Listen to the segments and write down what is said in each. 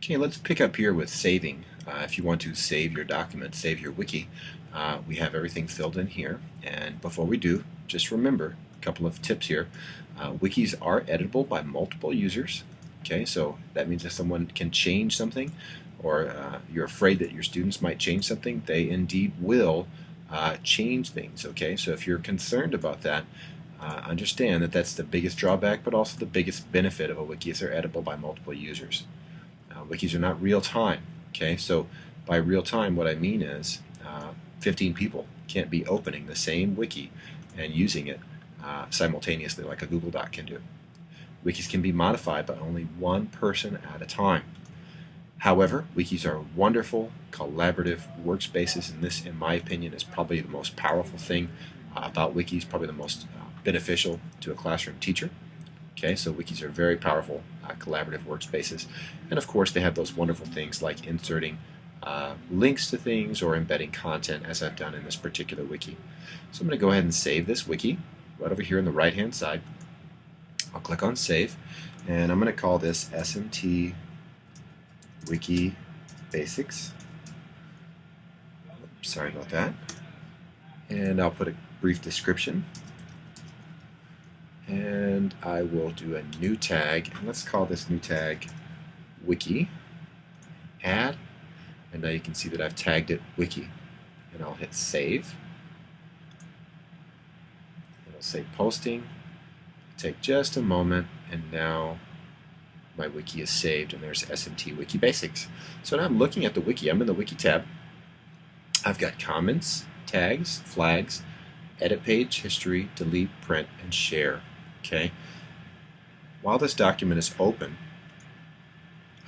Okay, let's pick up here with saving. If you want to save your document, save your wiki, we have everything filled in here. And before we do, just remember a couple of tips here. Wikis are editable by multiple users. Okay, so that means if someone can change something, or you're afraid that your students might change something, they indeed will change things. Okay, so if you're concerned about that, understand that that's the biggest drawback, but also the biggest benefit of a wiki is they're editable by multiple users. Wikis are not real time. Okay, so by real time, what I mean is 15 people can't be opening the same wiki and using it simultaneously like a Google Doc can do. Wikis can be modified by only one person at a time. However, wikis are wonderful, collaborative workspaces, and this, in my opinion, is probably the most powerful thing about wikis, probably the most beneficial to a classroom teacher. Okay, so wikis are very powerful collaborative workspaces, and of course they have those wonderful things like inserting links to things or embedding content, as I've done in this particular wiki. So I'm going to go ahead and save this wiki right over here on the right hand side. I'll click on save, and I'm going to call this SMT Wiki Basics. Sorry about that. And I'll put a brief description. And I will do a new tag, and let's call this new tag Wiki, add, and now you can see that I've tagged it Wiki. And I'll hit save. It'll say posting. Take just a moment, and now my wiki is saved, and there's SMT Wiki Basics. So now I'm looking at the wiki. I'm in the wiki tab. I've got comments, tags, flags, edit page, history, delete, print, and share. Okay. While this document is open,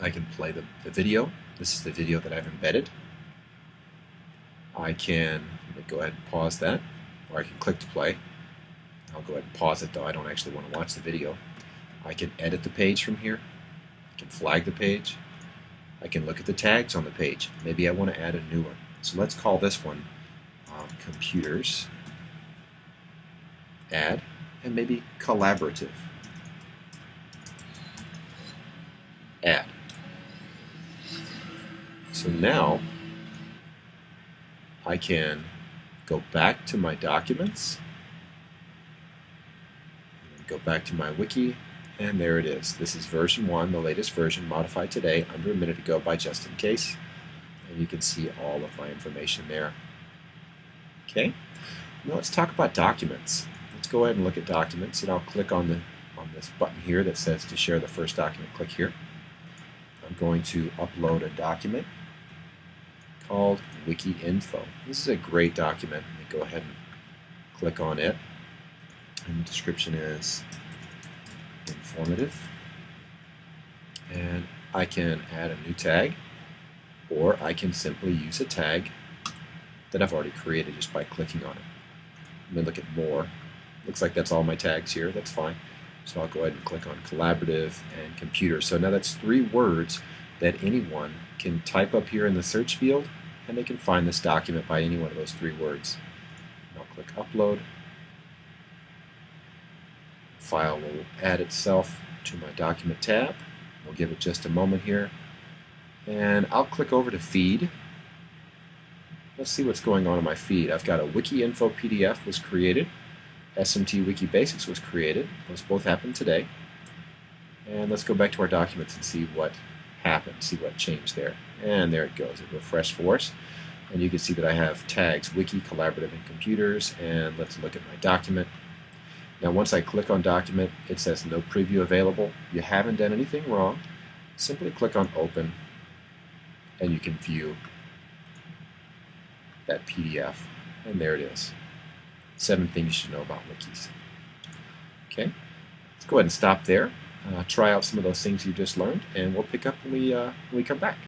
I can play the video. This is the video that I've embedded. I can go ahead and pause that, or I can click to play. I'll go ahead and pause it, though I don't actually want to watch the video. I can edit the page from here. I can flag the page. I can look at the tags on the page. Maybe I want to add a new one. So let's call this one computers, add, and maybe collaborative, add. So now I can go back to my documents, go back to my wiki, and there it is. This is version 1, the latest version, modified today, under a minute ago by Just In Case. And you can see all of my information there. Okay, now let's talk about documents. Let's go ahead and look at documents, and I'll click on this button here that says to share the first document. Click here. I'm going to upload a document called Wiki Info. This is a great document. Let me go ahead and click on it. And the description is informative. And I can add a new tag, or I can simply use a tag that I've already created just by clicking on it. Let me look at more. Looks like that's all my tags here. That's fine. So I'll go ahead and click on collaborative and computer. So now that's 3 words that anyone can type up here in the search field, and they can find this document by any one of those 3 words. And I'll click upload. The file will add itself to my document tab. We'll give it just a moment here. And I'll click over to feed. Let's see what's going on in my feed. I've got a Wiki Info PDF was created. SMT Wiki Basics was created. Those both happened today. And let's go back to our documents and see what happened, see what changed there. And there it goes. It refreshed for us. And you can see that I have tags Wiki, Collaborative, and Computers. And let's look at my document. Now once I click on document, it says no preview available. You haven't done anything wrong. Simply click on open, and you can view that PDF. And there it is. 7 things you should know about wikis. Okay, let's go ahead and stop there. Try out some of those things you just learned, and we'll pick up when we come back.